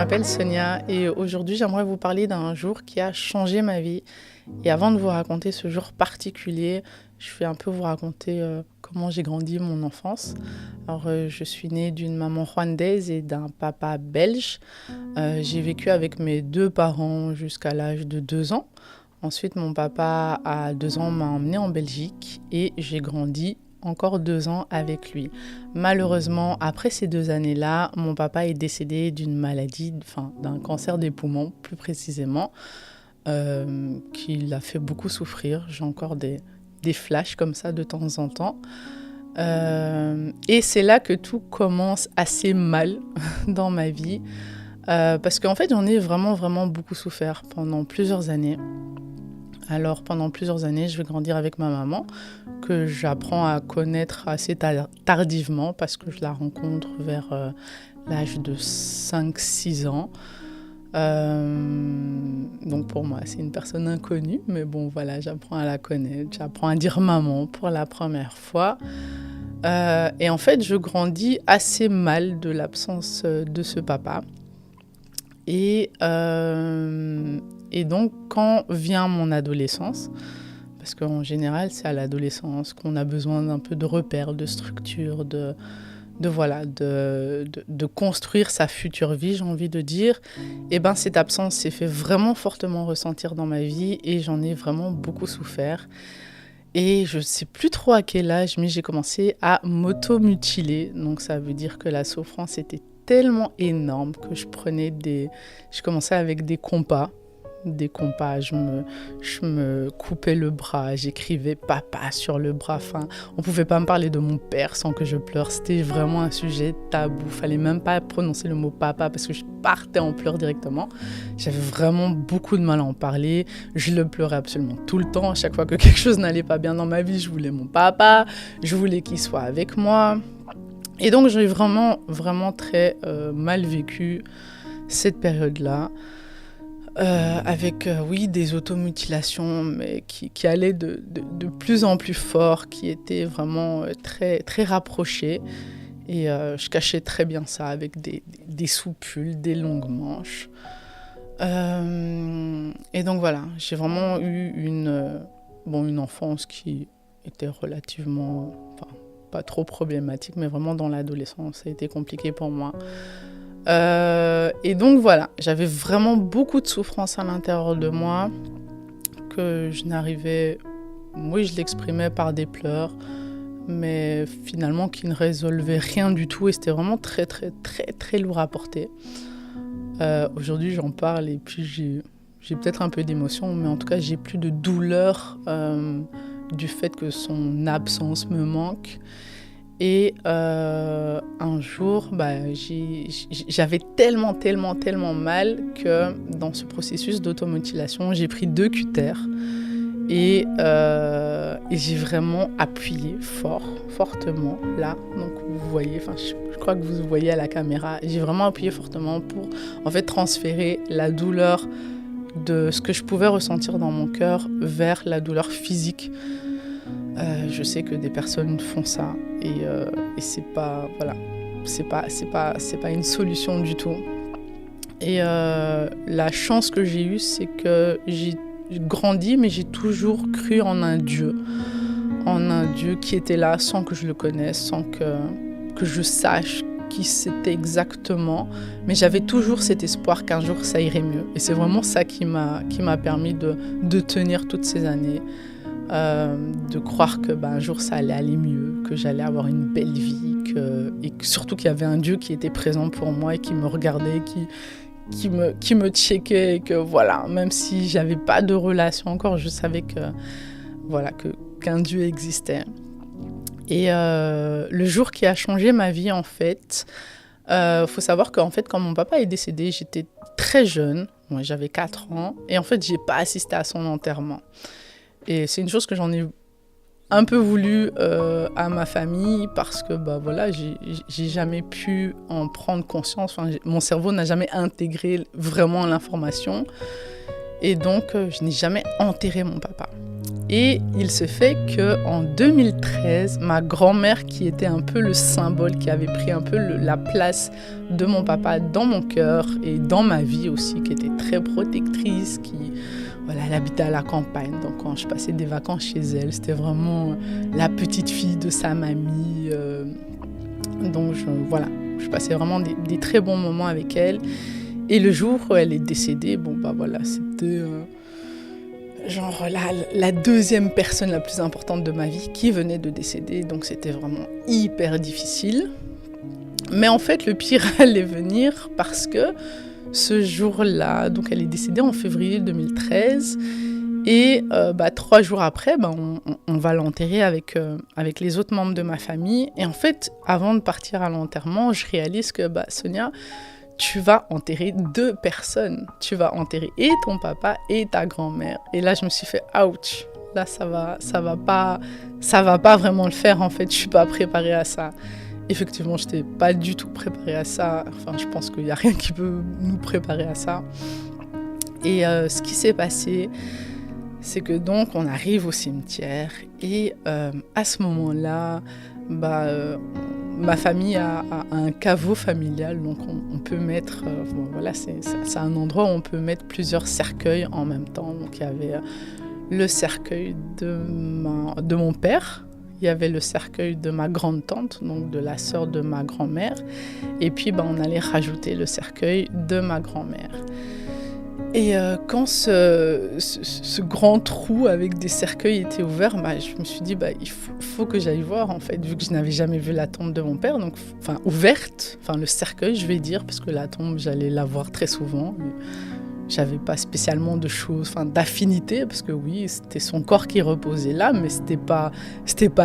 m'appelle Sonia et aujourd'hui j'aimerais vous parler d'un jour qui a changé ma vie. Et avant de vous raconter ce jour particulier, je vais un peu vous raconter comment j'ai grandi mon enfance. Alors je suis née d'une maman rwandaise et d'un papa belge. J'ai vécu avec mes deux parents jusqu'à l'âge de 2 ans. Ensuite mon papa à 2 ans m'a emmenée en Belgique et j'ai grandi encore 2 ans avec lui. Malheureusement, après ces 2 années-là, mon papa est décédé d'une maladie, enfin d'un cancer des poumons plus précisément, qui l'a fait beaucoup souffrir. J'ai encore des flashs comme ça de temps en temps. Et c'est là que tout commence assez mal dans ma vie. Parce qu'en fait, j'en ai vraiment, vraiment beaucoup souffert pendant plusieurs années. Alors pendant plusieurs années, je vais grandir avec ma maman, que j'apprends à connaître assez tardivement parce que je la rencontre vers l'âge de 5-6 ans. Donc pour moi, c'est une personne inconnue, mais bon voilà, j'apprends à la connaître, j'apprends à dire maman pour la première fois. Et en fait, je grandis assez mal de l'absence de ce papa. Et donc, quand vient mon adolescence, parce qu'en général, c'est à l'adolescence qu'on a besoin d'un peu de repères, de structure, de construire sa future vie, j'ai envie de dire. Et ben, cette absence s'est fait vraiment fortement ressentir dans ma vie et j'en ai vraiment beaucoup souffert. Et je ne sais plus trop à quel âge, mais j'ai commencé à m'auto-mutiler. Donc, ça veut dire que la souffrance était tellement énorme que je commençais avec des compas, je me coupais le bras, j'écrivais papa sur le bras. Enfin, on pouvait pas me parler de mon père sans que je pleure. C'était vraiment un sujet tabou. Fallait même pas prononcer le mot papa parce que je partais en pleurs directement. J'avais vraiment beaucoup de mal à en parler. Je le pleurais absolument tout le temps. À chaque fois que quelque chose n'allait pas bien dans ma vie, je voulais mon papa, je voulais qu'il soit avec moi. Et donc, j'ai vraiment, vraiment très mal vécu cette période-là, avec, oui, des automutilations, mais qui allaient de plus en plus fort, qui étaient vraiment très, très rapprochées. Et je cachais très bien ça avec des soupules, des longues manches. Et donc, voilà, j'ai vraiment eu une enfance qui était relativement... pas trop problématique, mais vraiment dans l'adolescence, ça a été compliqué pour moi. Et donc voilà, j'avais vraiment beaucoup de souffrance à l'intérieur de moi, que je n'arrivais... Oui, je l'exprimais par des pleurs, mais finalement qui ne résolvaient rien du tout, et c'était vraiment très, très, très, très lourd à porter. Aujourd'hui, j'en parle, et puis j'ai peut-être un peu d'émotion, mais en tout cas, j'ai plus de douleur du fait que son absence me manque. Et un jour, j'avais tellement, tellement, tellement mal que dans ce processus d'automutilation, j'ai pris 2 cutters et j'ai vraiment appuyé fortement là. Donc vous voyez, je crois que vous voyez à la caméra, j'ai vraiment appuyé fortement pour en fait transférer la douleur de ce que je pouvais ressentir dans mon cœur vers la douleur physique. Je sais que des personnes font ça et c'est pas, voilà, c'est pas une solution du tout. Et la chance que j'ai eue, c'est que j'ai grandi, mais j'ai toujours cru en un Dieu qui était là sans que je le connaisse, sans que je sache qui c'était exactement, mais j'avais toujours cet espoir qu'un jour ça irait mieux. Et c'est vraiment ça qui m'a permis de tenir toutes ces années. De croire que un jour ça allait aller mieux, que j'allais avoir une belle vie, et surtout qu'il y avait un Dieu qui était présent pour moi et qui me regardait, qui me checkait, et que voilà, même si j'avais pas de relation encore, je savais qu'un Dieu existait. Et le jour qui a changé ma vie, en fait, faut savoir qu'en fait, quand mon papa est décédé, j'étais très jeune, moi j'avais 4 ans, et en fait j'ai pas assisté à son enterrement. Et c'est une chose que j'en ai un peu voulu à ma famille parce que j'ai jamais pu en prendre conscience. Mon cerveau n'a jamais intégré vraiment l'information. Et donc, je n'ai jamais enterré mon papa. Et il se fait qu'en 2013, ma grand-mère, qui était un peu le symbole, qui avait pris un peu la place de mon papa dans mon cœur et dans ma vie aussi, qui était très protectrice, voilà, elle habitait à la campagne, donc quand je passais des vacances chez elle, c'était vraiment la petite fille de sa mamie. Donc voilà, je passais vraiment des très bons moments avec elle. Et le jour où elle est décédée, voilà, c'était genre la deuxième personne la plus importante de ma vie qui venait de décéder. Donc c'était vraiment hyper difficile. Mais en fait, le pire allait venir parce que ce jour-là, donc elle est décédée en février 2013. Et 3 jours après, on va l'enterrer avec les autres membres de ma famille. Et en fait, avant de partir à l'enterrement, je réalise que Sonia, tu vas enterrer 2 personnes. Tu vas enterrer et ton papa et ta grand-mère. Et là, je me suis fait ouch. Là, ça va pas vraiment le faire en fait. Je suis pas préparée à ça. Effectivement, je n'étais pas du tout préparée à ça. Enfin, je pense qu'il n'y a rien qui peut nous préparer à ça. Et ce qui s'est passé, c'est que donc on arrive au cimetière et à ce moment-là, ma famille a un caveau familial, donc on peut mettre, c'est un endroit où on peut mettre plusieurs cercueils en même temps. Donc il y avait le cercueil de mon père, il y avait le cercueil de ma grande-tante, donc de la sœur de ma grand-mère, et puis on allait rajouter le cercueil de ma grand-mère. Et quand ce grand trou avec des cercueils était ouvert, je me suis dit, il faut que j'aille voir, en fait, vu que je n'avais jamais vu la tombe de mon père, donc, ouverte, le cercueil, je vais dire, parce que la tombe, j'allais la voir très souvent. J'avais pas spécialement de choses, d'affinité, parce que oui, c'était son corps qui reposait là, mais c'était pas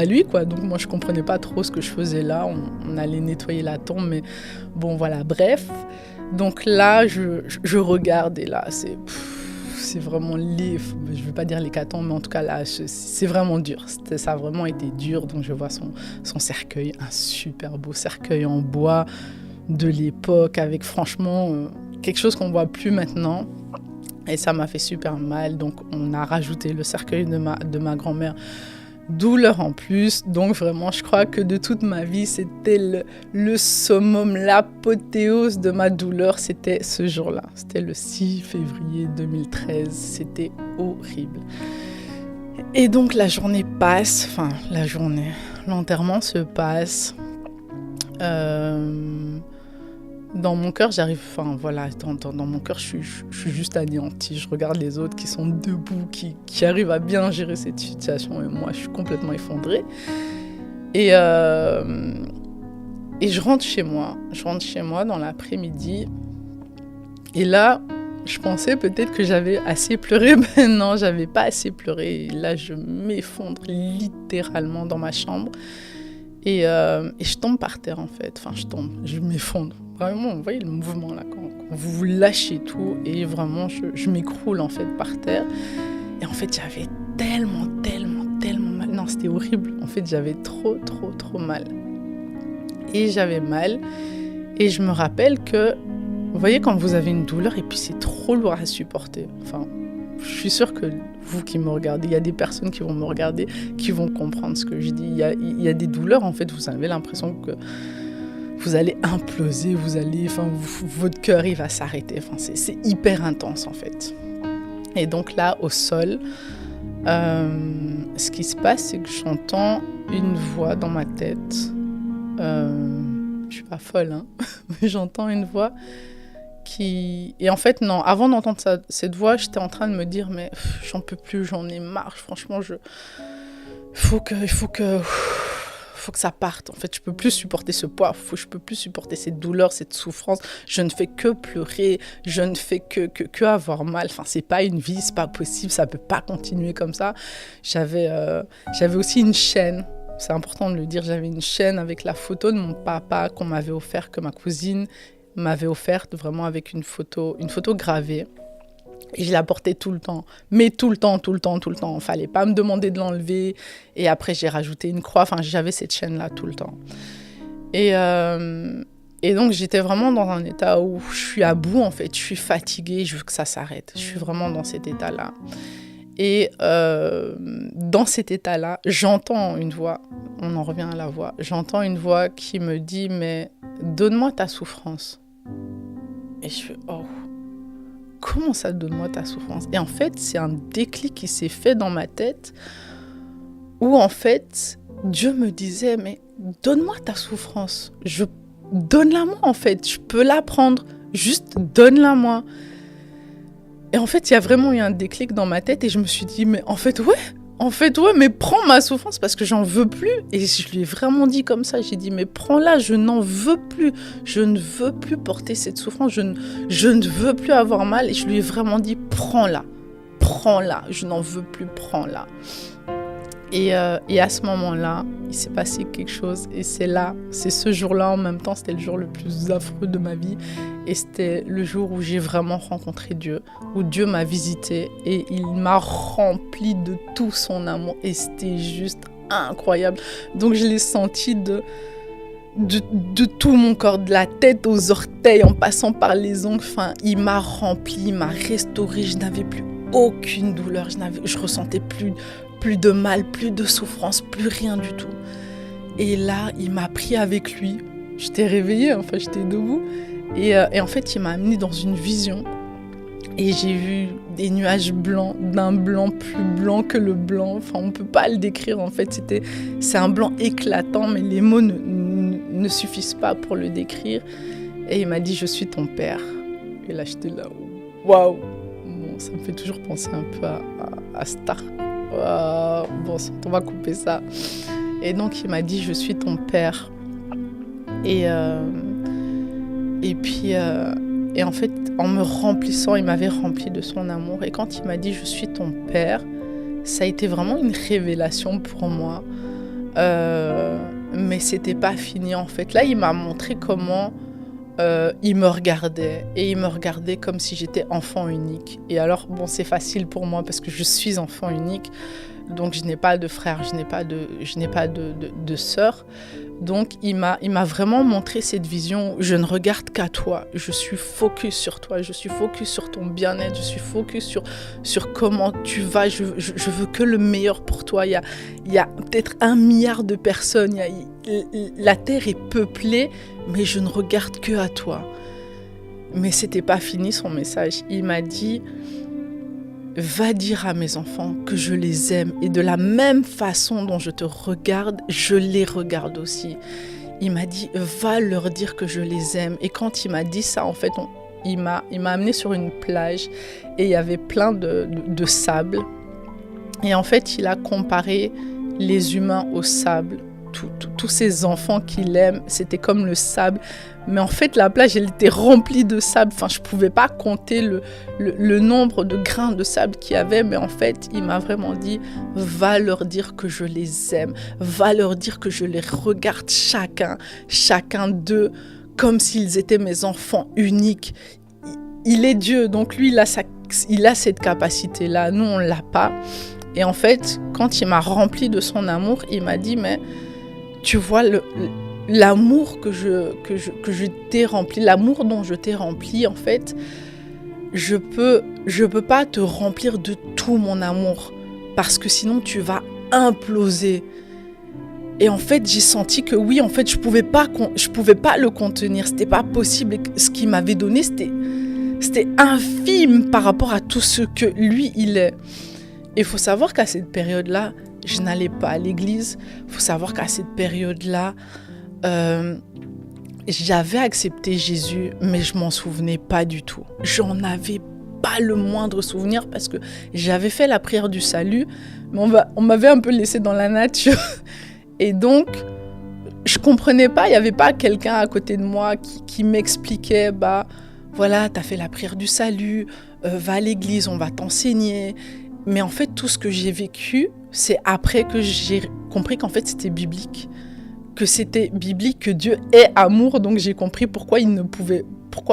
lui, quoi. Donc moi, je comprenais pas trop ce que je faisais là. On allait nettoyer la tombe, mais bon, voilà, bref. Donc là, je regarde et là, c'est vraiment je veux pas dire l'hécatombe, mais en tout cas là, c'est vraiment dur. Ça a vraiment été dur. Donc je vois son cercueil, un super beau cercueil en bois de l'époque, avec franchement quelque chose qu'on voit plus maintenant. Et ça m'a fait super mal. Donc on a rajouté le cercueil de ma grand-mère. Douleur en plus, donc vraiment je crois que de toute ma vie c'était le summum, l'apothéose de ma douleur, c'était ce jour-là, c'était le 6 février 2013, c'était horrible. Et donc l'enterrement se passe, dans mon cœur, dans mon cœur, je suis juste anéantie. Je regarde les autres qui sont debout, qui arrivent à bien gérer cette situation, et moi, je suis complètement effondrée. Et je rentre chez moi. Dans l'après-midi. Et là, je pensais peut-être que j'avais assez pleuré. Mais non, j'avais pas assez pleuré. Et là, je m'effondre littéralement dans ma chambre. Et je tombe par terre, en fait. Je m'effondre. Vraiment, vous voyez le mouvement là, quand vous lâchez tout, et vraiment, je m'écroule en fait par terre. Et en fait, j'avais tellement mal. Non, c'était horrible. En fait, j'avais trop mal. Et j'avais mal. Et je me rappelle que, vous voyez, quand vous avez une douleur et puis c'est trop lourd à supporter. Je suis sûre que vous qui me regardez, il y a des personnes qui vont me regarder, qui vont comprendre ce que je dis. Il y a des douleurs, en fait, vous avez l'impression que vous allez imploser, votre cœur, il va s'arrêter. C'est hyper intense, en fait. Et donc là, au sol, ce qui se passe, c'est que j'entends une voix dans ma tête. Je suis pas folle, hein, mais j'entends une voix qui... Et en fait, non, avant d'entendre cette voix, j'étais en train de me dire, mais j'en peux plus, j'en ai marre, franchement, il faut que ça parte. En fait, je peux plus supporter ce poids, je peux plus supporter cette douleur, cette souffrance. Je ne fais que pleurer, je ne fais que avoir mal. C'est pas une vie, c'est pas possible, ça peut pas continuer comme ça. J'avais aussi une chaîne. C'est important de le dire, j'avais une chaîne avec la photo de mon papa qu'on m'avait offert, que ma cousine m'avait offerte, vraiment avec une photo gravée. Et je la portais tout le temps, mais tout le temps. Fallait pas me demander de l'enlever. Et après, j'ai rajouté une croix. J'avais cette chaîne-là tout le temps. Et donc, j'étais vraiment dans un état où je suis à bout, en fait. Je suis fatiguée, je veux que ça s'arrête. Je suis vraiment dans cet état-là. Et dans cet état-là, j'entends une voix, on en revient à la voix, j'entends une voix qui me dit « mais donne-moi ta souffrance ». Et je fais « oh, comment ça, donne-moi ta souffrance ?» Et en fait, c'est un déclic qui s'est fait dans ma tête où en fait, Dieu me disait « mais donne-moi ta souffrance, donne-la-moi en fait, je peux la prendre, juste donne-la-moi ». Et en fait, il y a vraiment eu un déclic dans ma tête et je me suis dit, mais en fait, ouais, mais prends ma souffrance parce que j'en veux plus. Et je lui ai vraiment dit comme ça, j'ai dit, mais prends-la, je n'en veux plus. Je ne veux plus porter cette souffrance, je ne veux plus avoir mal. Et je lui ai vraiment dit, prends-la, je n'en veux plus, prends-la. Et à ce moment-là, il s'est passé quelque chose. Et c'est ce jour-là en même temps, c'était le jour le plus affreux de ma vie. Et c'était le jour où j'ai vraiment rencontré Dieu, où Dieu m'a visité et il m'a rempli de tout son amour. Et c'était juste incroyable. Donc je l'ai senti de tout mon corps, de la tête aux orteils, en passant par les ongles. Enfin, il m'a rempli, il m'a restauré. Je n'avais plus aucune douleur, je ressentais plus de mal, plus de souffrance, plus rien du tout. Et là, il m'a pris avec lui. J'étais réveillée, enfin j'étais debout. Et en fait, il m'a amenée dans une vision. Et j'ai vu des nuages blancs, d'un blanc plus blanc que le blanc. Enfin, on ne peut pas le décrire en fait. C'est un blanc éclatant, mais les mots ne suffisent pas pour le décrire. Et il m'a dit, je suis ton père. Et là, j'étais là, waouh. Bon, ça me fait toujours penser un peu à Star. Bon, on va couper ça. Et donc, il m'a dit, je suis ton père. Et en fait, en me remplissant, il m'avait rempli de son amour. Et quand il m'a dit « je suis ton père », ça a été vraiment une révélation pour moi. Mais c'était pas fini en fait. Là, il m'a montré comment il me regardait. Et il me regardait comme si j'étais enfant unique. Et alors, bon, c'est facile pour moi parce que je suis enfant unique. Donc, je n'ai pas de frère, je n'ai pas de sœur. Donc, il m'a vraiment montré cette vision. Je ne regarde qu'à toi. Je suis focus sur toi. Je suis focus sur ton bien-être. Je suis focus sur comment tu vas. Je veux que le meilleur pour toi. Il y a peut-être 1 milliard de personnes. La terre est peuplée, mais je ne regarde que à toi. Mais c'était pas fini son message. Il m'a dit... Va dire à mes enfants que je les aime et de la même façon dont je te regarde, je les regarde aussi. Il m'a dit, va leur dire que je les aime. Et quand il m'a dit ça, en fait, il m'a amené sur une plage et il y avait plein de sable. Et en fait, il a comparé les humains au sable. Tous ces enfants qu'il aime, c'était comme le sable. Mais en fait, la plage, elle était remplie de sable. Enfin, je ne pouvais pas compter le nombre de grains de sable qu'il y avait. Mais en fait, il m'a vraiment dit, va leur dire que je les aime. Va leur dire que je les regarde chacun d'eux, comme s'ils étaient mes enfants uniques. Il est Dieu, donc lui, il a cette capacité-là. Nous, on ne l'a pas. Et en fait, quand il m'a rempli de son amour, il m'a dit, mais tu vois, l'amour que je t'ai rempli, l'amour dont je t'ai rempli, en fait, je peux pas te remplir de tout mon amour parce que sinon tu vas imploser. Et en fait, j'ai senti que oui, en fait, je pouvais pas le contenir, c'était pas possible. Et ce qu'il m'avait donné, c'était infime par rapport à tout ce que lui, il est. Et il faut savoir qu'à cette période-là, je n'allais pas à l'église. Il faut savoir qu'à cette période-là, j'avais accepté Jésus, mais je m'en souvenais pas du tout. J'en avais pas le moindre souvenir parce que j'avais fait la prière du salut, mais on m'avait un peu laissé dans la nature. Et donc, je comprenais pas, il y avait pas quelqu'un à côté de moi qui m'expliquait, voilà, t'as fait la prière du salut, va à l'église, on va t'enseigner. Mais en fait, tout ce que j'ai vécu, c'est après que j'ai compris qu'en fait, c'était biblique. Que c'était biblique, que Dieu est amour. Donc, j'ai compris pourquoi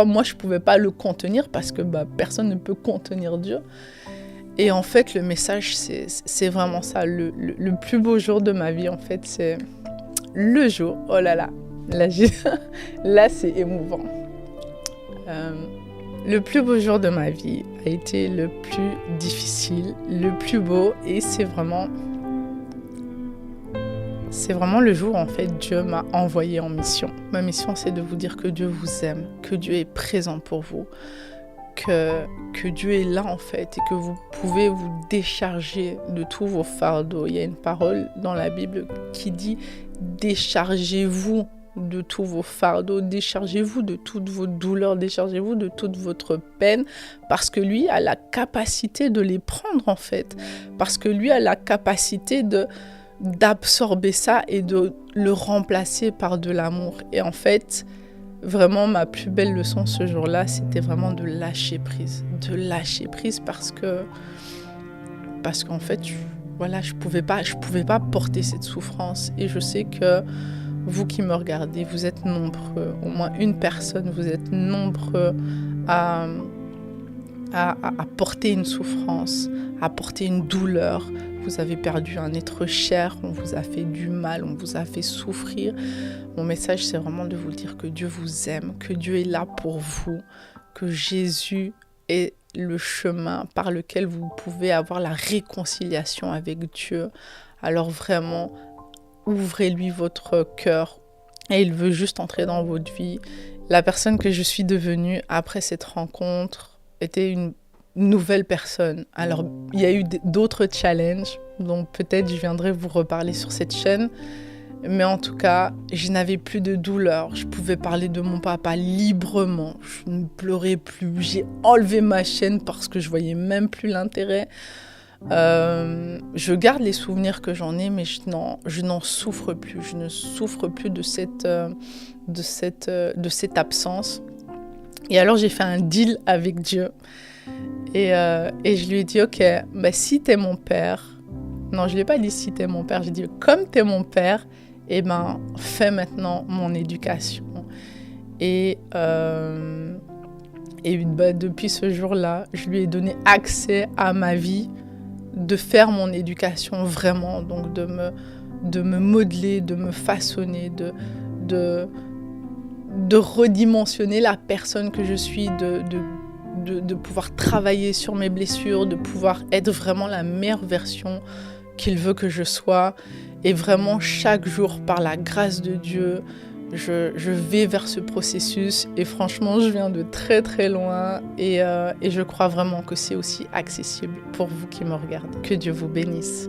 moi, je ne pouvais pas le contenir, parce que personne ne peut contenir Dieu. Et en fait, le message, c'est vraiment ça. Le plus beau jour de ma vie, en fait, c'est le jour. Oh là là, là c'est émouvant. Le plus beau jour de ma vie a été le plus difficile, le plus beau, et c'est vraiment le jour où en fait Dieu m'a envoyé en mission. Ma mission, c'est de vous dire que Dieu vous aime, que Dieu est présent pour vous, que Dieu est là en fait et que vous pouvez vous décharger de tous vos fardeaux. Il y a une parole dans la Bible qui dit « Déchargez-vous de tous vos fardeaux, déchargez-vous de toutes vos douleurs, déchargez-vous de toute votre peine, parce que lui a la capacité de les prendre en fait, parce que lui a la capacité d'absorber ça et de le remplacer par de l'amour. » Et en fait, vraiment ma plus belle leçon ce jour-là, c'était vraiment de lâcher prise parce qu'en fait, je pouvais pas porter cette souffrance. Et je sais que vous qui me regardez, vous êtes nombreux, au moins une personne, vous êtes nombreux à porter une souffrance, à porter une douleur. Vous avez perdu un être cher, on vous a fait du mal, on vous a fait souffrir. Mon message, c'est vraiment de vous dire que Dieu vous aime, que Dieu est là pour vous, que Jésus est le chemin par lequel vous pouvez avoir la réconciliation avec Dieu. Alors vraiment, ouvrez-lui votre cœur et il veut juste entrer dans votre vie. La personne que je suis devenue après cette rencontre était une nouvelle personne. Alors, il y a eu d'autres challenges, donc peut-être je viendrai vous reparler sur cette chaîne. Mais en tout cas, je n'avais plus de douleur. Je pouvais parler de mon papa librement. Je ne pleurais plus. J'ai enlevé ma chaîne parce que je voyais même plus l'intérêt. Je garde les souvenirs que j'en ai, mais je n'en souffre plus. Je ne souffre plus de cette absence. Et alors, j'ai fait un deal avec Dieu. Et je lui ai dit, ok, si t'es mon père, non, je lui ai pas dit si t'es mon père, j'ai dit comme t'es mon père, fais maintenant mon éducation. Et depuis ce jour-là, je lui ai donné accès à ma vie, de faire mon éducation vraiment, donc de me modeler, de me façonner, de redimensionner la personne que je suis, de pouvoir travailler sur mes blessures, de pouvoir être vraiment la meilleure version qu'il veut que je sois. Et vraiment, chaque jour, par la grâce de Dieu, je vais vers ce processus. Et franchement, je viens de très très loin. Et je crois vraiment que c'est aussi accessible pour vous qui me regardez. Que Dieu vous bénisse.